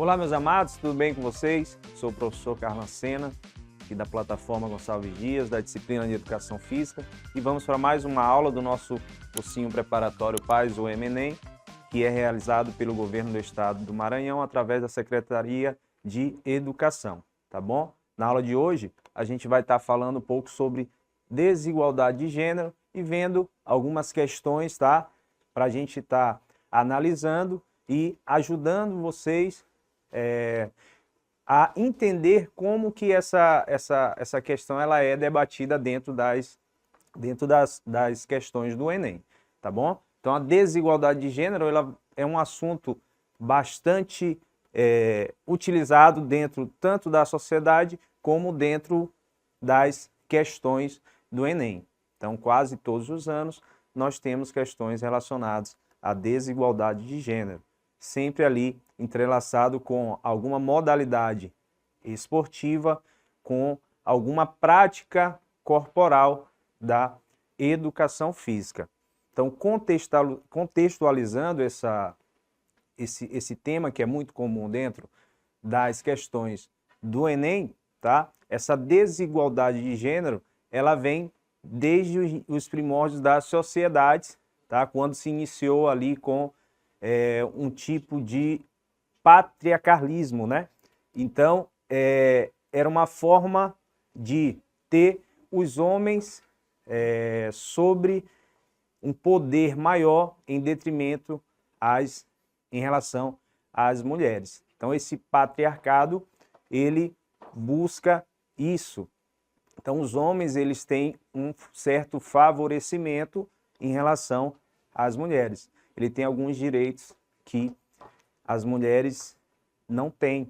Olá, meus amados, tudo bem com vocês? Sou o professor Carlos Sena, aqui da plataforma Gonçalves Dias, da disciplina de Educação Física, e vamos para mais uma aula do nosso cursinho preparatório PAS ou ENEM, que é realizado pelo Governo do Estado do Maranhão através da Secretaria de Educação, tá bom? Na aula de hoje, a gente vai estar falando um pouco sobre desigualdade de gênero e vendo algumas questões, tá? Para a gente estar analisando e ajudando vocês a entender como que essa questão ela é debatida dentro das questões do Enem, tá bom? Então, a desigualdade de gênero ela é um assunto bastante utilizado dentro tanto da sociedade como dentro das questões do Enem. Então, quase todos os anos, nós temos questões relacionadas à desigualdade de gênero, sempre ali entrelaçado com alguma modalidade esportiva, com alguma prática corporal da educação física. Então, contextualizando esse tema, que é muito comum dentro das questões do Enem, tá? Essa desigualdade de gênero, ela vem desde os primórdios das sociedades, tá? Quando se iniciou ali com um tipo de patriarcalismo, né? Então, era uma forma de ter os homens sobre um poder maior em detrimento em relação às mulheres. Então, esse patriarcado, ele busca isso. Então, os homens, eles têm um certo favorecimento em relação às mulheres. Ele tem alguns direitos que as mulheres não têm.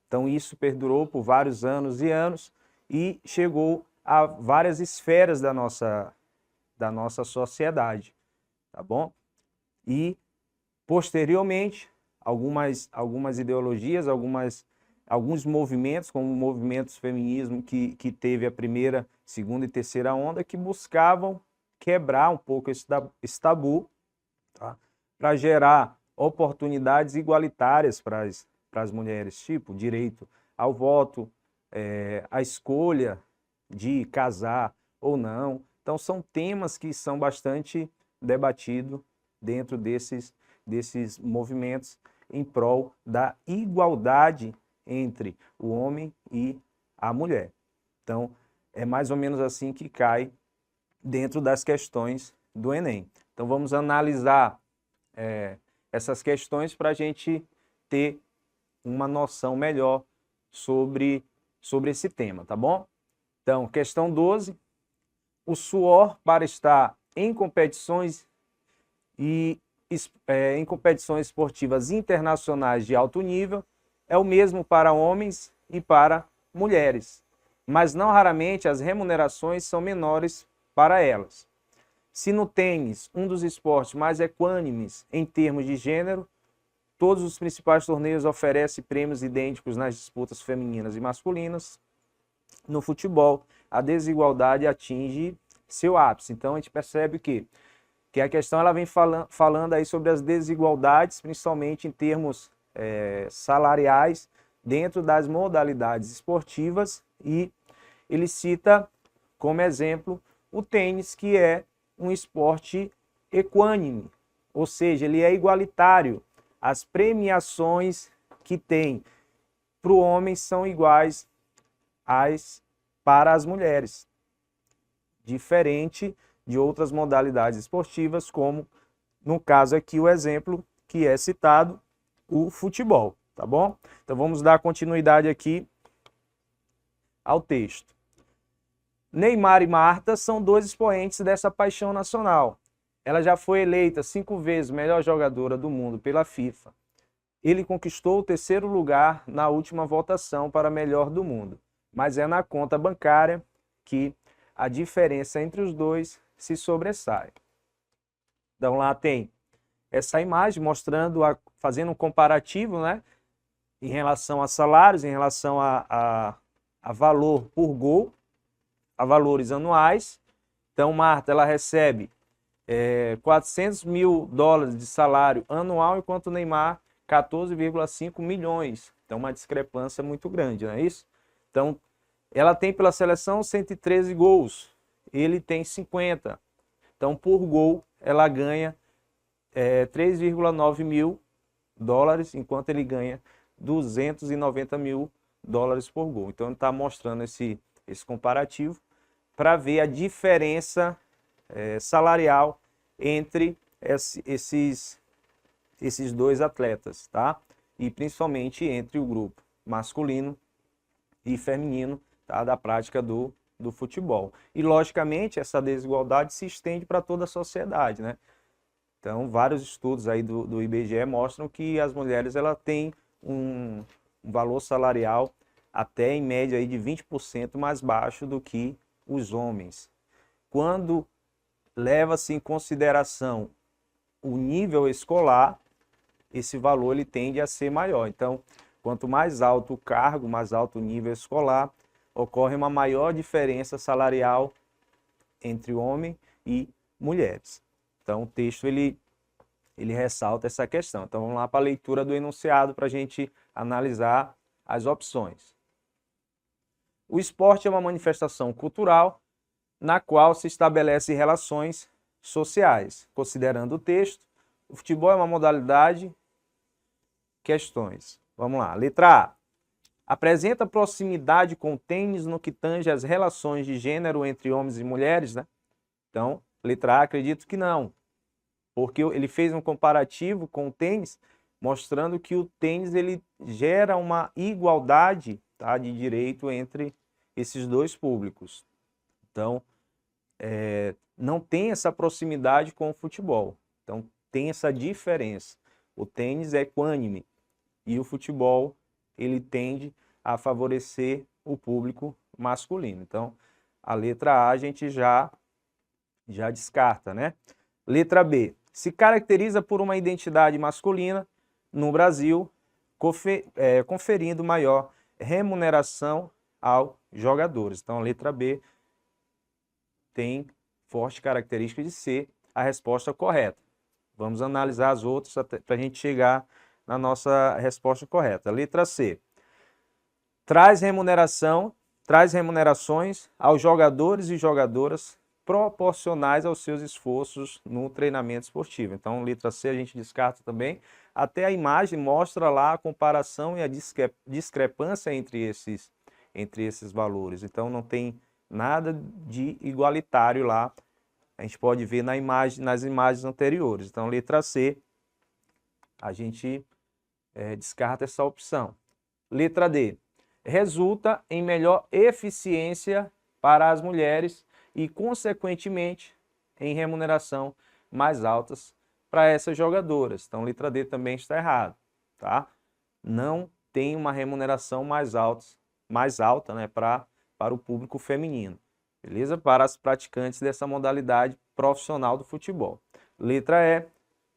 Então, isso perdurou por vários anos e anos e chegou a várias esferas da nossa sociedade, tá bom? E, posteriormente, algumas ideologias, alguns movimentos, como o movimento feminismo que teve a primeira, segunda e terceira onda, que buscavam quebrar um pouco esse tabu, tá? Para gerar oportunidades igualitárias para as mulheres, tipo direito ao voto, a escolha de casar ou não. Então, são temas que são bastante debatidos dentro desses movimentos em prol da igualdade entre o homem e a mulher. Então, é mais ou menos assim que cai dentro das questões do Enem. Então, vamos analisar essas questões para a gente ter uma noção melhor sobre esse tema, tá bom? Então, questão 12. O suor para estar em competições em competições esportivas internacionais de alto nível é o mesmo para homens e para mulheres, mas não raramente as remunerações são menores para elas. Se no tênis, um dos esportes mais equânimes em termos de gênero, todos os principais torneios oferecem prêmios idênticos nas disputas femininas e masculinas, no futebol, a desigualdade atinge seu ápice. Então, a gente percebe que a questão ela vem falando aí sobre as desigualdades, principalmente em termos salariais, dentro das modalidades esportivas, e ele cita como exemplo o tênis, que é um esporte equânime, ou seja, ele é igualitário. As premiações que tem para o homem são iguais para as mulheres, diferente de outras modalidades esportivas, como no caso aqui o exemplo que é citado, o futebol, tá bom? Então vamos dar continuidade aqui ao texto. Neymar e Marta são dois expoentes dessa paixão nacional. Ela já foi eleita 5 vezes melhor jogadora do mundo pela FIFA. Ele conquistou o 3º lugar na última votação para melhor do mundo, mas é na conta bancária que a diferença entre os dois se sobressai. Então lá tem essa imagem mostrando, fazendo um comparativo, né, em relação a salários, em relação a valor por gol, a valores anuais. Então, Marta, ela recebe $400 mil de salário anual, enquanto o Neymar 14,5 milhões Então, uma discrepância muito grande, não é isso? Então, ela tem pela seleção 113 gols, ele tem 50. Então, por gol, ela ganha 3,9 mil dólares, enquanto ele ganha 290 mil dólares por gol. Então, ele está mostrando esse comparativo para ver a diferença salarial entre esses dois atletas, tá? E principalmente entre o grupo masculino e feminino, tá? Da prática do futebol. E, logicamente, essa desigualdade se estende para toda a sociedade, né? Então, vários estudos aí do IBGE mostram que as mulheres ela têm um valor salarial até em média aí de 20% mais baixo do que os homens. Quando leva-se em consideração o nível escolar, esse valor ele tende a ser maior. Então, quanto mais alto o cargo, mais alto o nível escolar, ocorre uma maior diferença salarial entre homem e mulheres. Então, o texto ele ressalta essa questão. Então, vamos lá para a leitura do enunciado para a gente analisar as opções. O esporte é uma manifestação cultural na qual se estabelece relações sociais. Considerando o texto, o futebol é uma modalidade. Questões. Vamos lá. Letra A. Apresenta proximidade com o tênis no que tange as relações de gênero entre homens e mulheres, né? Então, letra A, acredito que não. Porque ele fez um comparativo com o tênis, mostrando que o tênis ele gera uma igualdade, tá, de direito entre esses dois públicos. Então, não tem essa proximidade com o futebol. Então, tem essa diferença. O tênis é equânime e o futebol ele tende a favorecer o público masculino. Então, a letra A a gente já descarta, né? Letra B. Se caracteriza por uma identidade masculina no Brasil, conferindo maior remuneração aos jogadores. Então, a letra B tem forte característica de ser a resposta correta. Vamos analisar as outras para a gente chegar na nossa resposta correta. Letra C. Traz remunerações aos jogadores e jogadoras proporcionais aos seus esforços no treinamento esportivo. Então, letra C a gente descarta também. Até a imagem mostra lá a comparação e a discrepância entre esses valores. Então, não tem nada de igualitário lá. A gente pode ver nas imagens anteriores. Então, letra C, a gente descarta essa opção. Letra D. Resulta em melhor eficiência para as mulheres e, consequentemente, em remuneração mais altas para essas jogadoras. Então, letra D também está errado, tá? Não tem uma remuneração mais alta, né, para o público feminino, beleza? Para as praticantes dessa modalidade profissional do futebol. Letra E.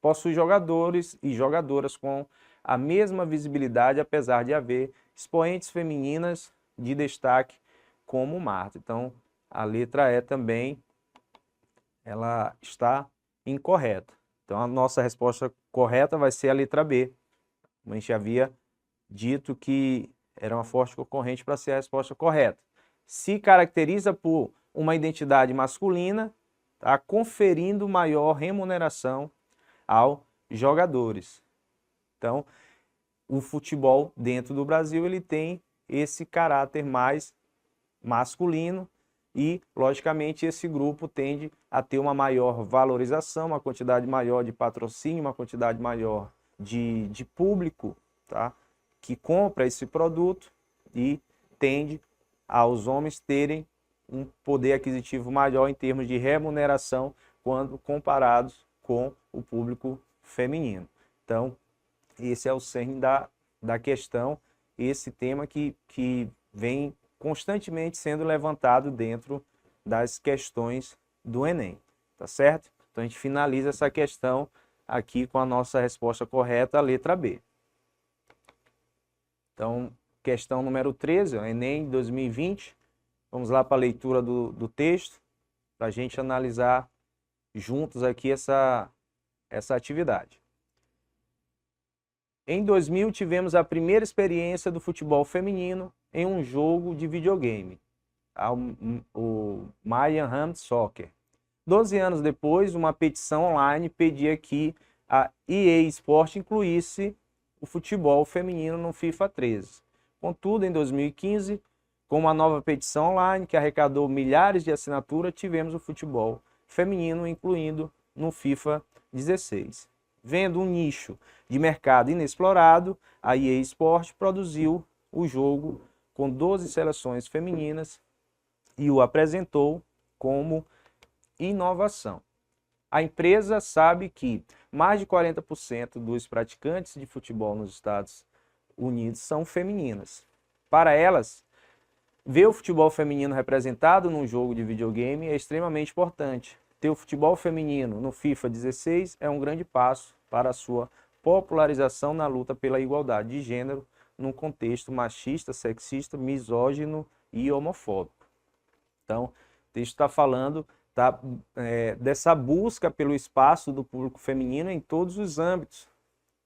Possui jogadores e jogadoras com a mesma visibilidade, apesar de haver expoentes femininas de destaque como Marta. Então, a letra E também ela está incorreta. Então, a nossa resposta correta vai ser a letra B. Como a gente havia dito que era uma forte concorrente para ser a resposta correta. Se caracteriza por uma identidade masculina, tá, conferindo maior remuneração aos jogadores. Então, o futebol dentro do Brasil ele tem esse caráter mais masculino e, logicamente, esse grupo tende a ter uma maior valorização, uma quantidade maior de patrocínio, uma quantidade maior de público, tá, que compra esse produto e tende aos homens terem um poder aquisitivo maior em termos de remuneração quando comparados com o público feminino. Então, esse é o cerne da questão, esse tema que vem constantemente sendo levantado dentro das questões do Enem, tá certo? Então, a gente finaliza essa questão aqui com a nossa resposta correta, a letra B. Então, questão número 13, Enem 2020. Vamos lá para a leitura do texto, para a gente analisar juntos aqui essa atividade. Em 2000 tivemos a primeira experiência do futebol feminino em um jogo de videogame, o Mayan Hand Soccer. 12 anos depois, uma petição online pedia que a EA Sport incluísse o futebol feminino no FIFA 13. Contudo, em 2015, com uma nova petição online que arrecadou milhares de assinaturas, tivemos o futebol feminino incluído no FIFA 16. Vendo um nicho de mercado inexplorado, a EA Sport produziu o jogo com 12 seleções femininas e o apresentou como inovação. A empresa sabe que mais de 40% dos praticantes de futebol nos Estados Unidos são femininas. Para elas, ver o futebol feminino representado num jogo de videogame é extremamente importante. Ter o futebol feminino no FIFA 16 é um grande passo para a sua popularização na luta pela igualdade de gênero num contexto machista, sexista, misógino e homofóbico. Então, o texto está falando dessa busca pelo espaço do público feminino em todos os âmbitos,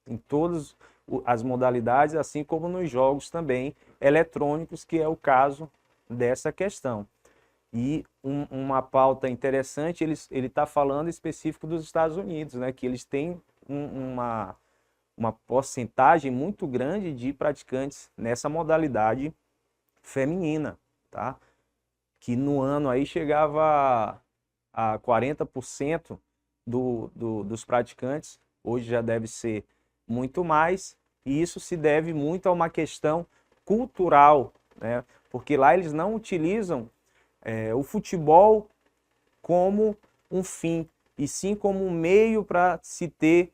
em todas as modalidades, assim como nos jogos também eletrônicos, que é o caso dessa questão. E uma pauta interessante, ele está falando específico dos Estados Unidos, né, que eles têm uma porcentagem muito grande de praticantes nessa modalidade feminina, tá? Que no ano aí chegava a 40% dos praticantes, hoje já deve ser muito mais, e isso se deve muito a uma questão cultural, né? Porque lá eles não utilizam o futebol como um fim, e sim como um meio para se ter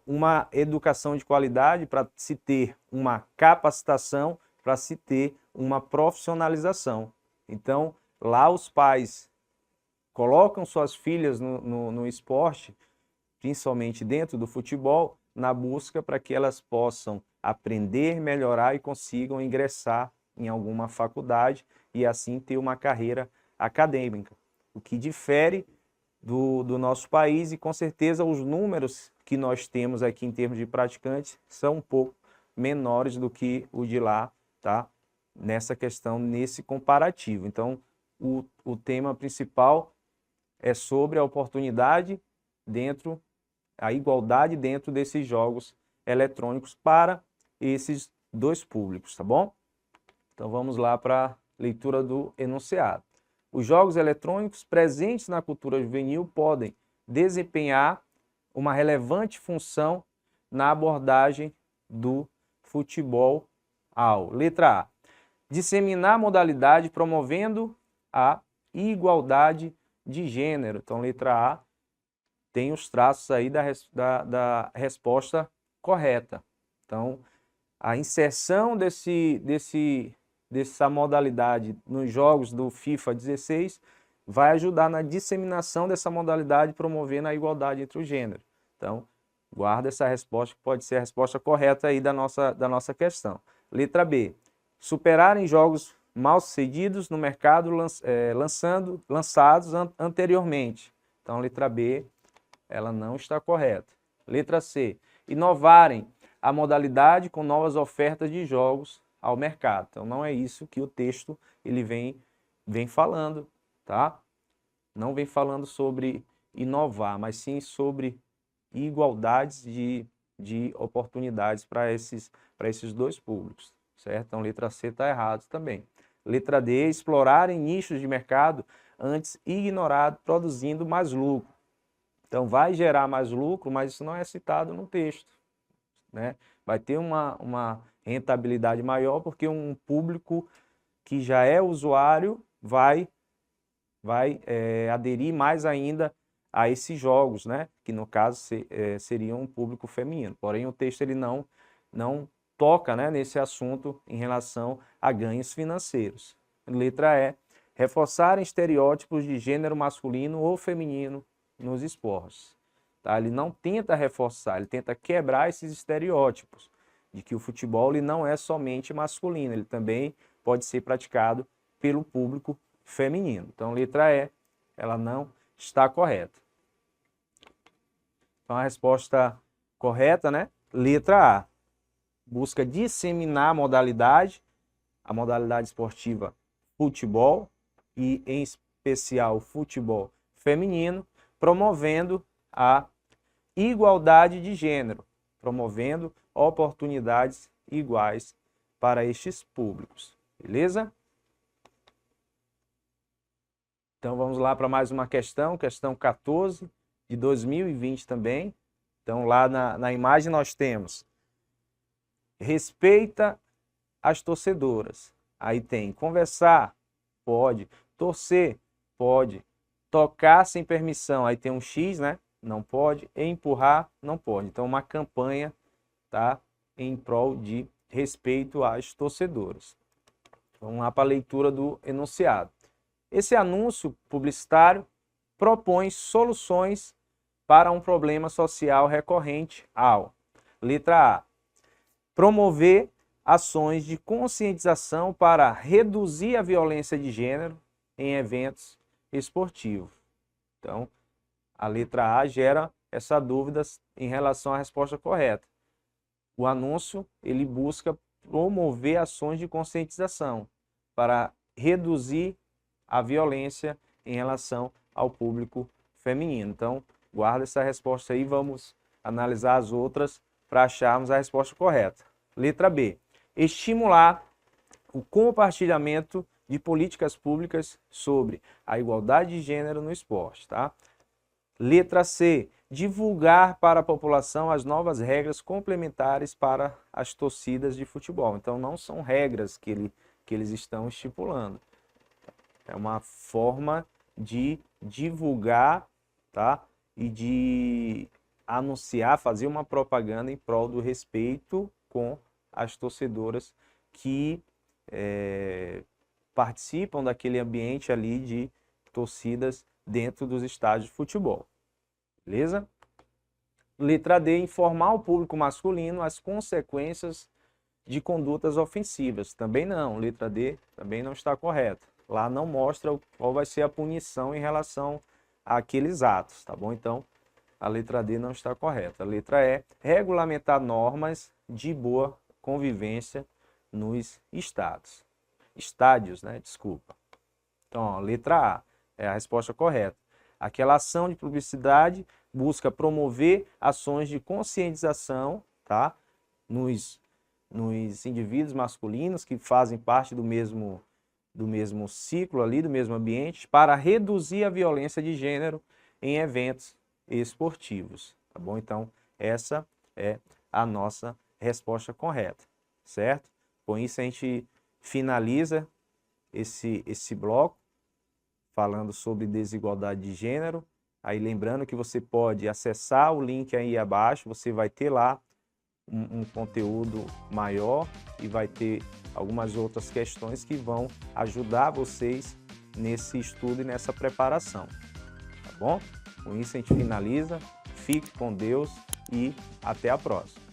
uma educação de qualidade, para se ter uma capacitação, para se ter uma profissionalização. Então, lá os pais colocam suas filhas no esporte, principalmente dentro do futebol, na busca para que elas possam aprender, melhorar e consigam ingressar em alguma faculdade e assim ter uma carreira acadêmica. O que difere do nosso país, e com certeza os números que nós temos aqui em termos de praticantes são um pouco menores do que o de lá, tá? Nessa questão, nesse comparativo. Então, o tema principal é sobre a oportunidade a igualdade dentro desses jogos eletrônicos para esses dois públicos, tá bom? Então vamos lá para a leitura do enunciado. Os jogos eletrônicos presentes na cultura juvenil podem desempenhar uma relevante função na abordagem do futebol ao. Letra A. Disseminar a modalidade promovendo a igualdade de gênero. Então, letra A tem os traços aí da resposta correta. Então, a inserção dessa modalidade nos jogos do FIFA 16 vai ajudar na disseminação dessa modalidade, promovendo a igualdade entre os gêneros. Então, guarda essa resposta, que pode ser a resposta correta aí da nossa questão. Letra B. Superarem jogos mal sucedidos no mercado lançados anteriormente. Então, letra B, ela não está correta. Letra C. Inovarem a modalidade com novas ofertas de jogos ao mercado. Então, não é isso que o texto ele vem falando, tá? Não vem falando sobre inovar, mas sim sobre igualdades de oportunidades para esses dois públicos, certo? Então, letra C está errado também. Letra D, explorarem nichos de mercado antes ignorado, produzindo mais lucro. Então, vai gerar mais lucro, mas isso não é citado no texto, né? Vai ter uma rentabilidade maior, porque um público que já é usuário vai aderir mais ainda a esses jogos, né? Que no caso seriam um público feminino. Porém, o texto ele não toca, né, nesse assunto em relação a ganhos financeiros. Letra E, reforçarem estereótipos de gênero masculino ou feminino nos esportes. Tá? Ele não tenta reforçar, ele tenta quebrar esses estereótipos de que o futebol ele não é somente masculino, ele também pode ser praticado pelo público feminino. Então, letra E, ela não está correta. Então, a resposta correta, né, Letra A, busca disseminar a modalidade esportiva futebol, e em especial futebol feminino, promovendo a igualdade de gênero, promovendo oportunidades iguais para estes públicos, beleza? Então vamos lá para mais uma questão, questão 14 de 2020 também. Então lá na imagem nós temos: respeita as torcedoras. Aí tem conversar, pode. Torcer, pode. Tocar sem permissão, aí tem um X, né? Não pode. Empurrar, não pode. Então uma campanha, tá? Em prol de respeito às torcedoras. Vamos lá para a leitura do enunciado. Esse anúncio publicitário propõe soluções para um problema social recorrente ao: letra A, promover ações de conscientização para reduzir a violência de gênero em eventos esportivos. Então, a letra A gera essa dúvida em relação à resposta correta. O anúncio, ele busca promover ações de conscientização para reduzir a violência em relação ao público feminino. Então, guarda essa resposta aí, vamos analisar as outras para acharmos a resposta correta. Letra B, estimular o compartilhamento de políticas públicas sobre a igualdade de gênero no esporte, tá? Letra C, divulgar para a população as novas regras complementares para as torcidas de futebol. Então, não são regras que eles estão estipulando. É uma forma de divulgar, tá? E de anunciar, fazer uma propaganda em prol do respeito com as torcedoras que participam daquele ambiente ali de torcidas dentro dos estádios de futebol. Beleza? Letra D, informar o público masculino as consequências de condutas ofensivas. Também não, letra D também não está correta. Lá não mostra qual vai ser a punição em relação àqueles atos, tá bom? Então, a letra D não está correta. A letra E, regulamentar normas de boa convivência nos estádios, né? Desculpa. Então, ó, letra A é a resposta correta. Aquela ação de publicidade busca promover ações de conscientização, tá? Nos indivíduos masculinos que fazem parte do mesmo ciclo ali, do mesmo ambiente, para reduzir a violência de gênero em eventos esportivos, tá bom? Então, essa é a nossa resposta correta, certo? Com isso a gente finaliza esse bloco falando sobre desigualdade de gênero. Aí lembrando que você pode acessar o link aí abaixo, você vai ter lá um conteúdo maior e vai ter algumas outras questões que vão ajudar vocês nesse estudo e nessa preparação, tá bom? Com isso a gente finaliza, fique com Deus e até a próxima.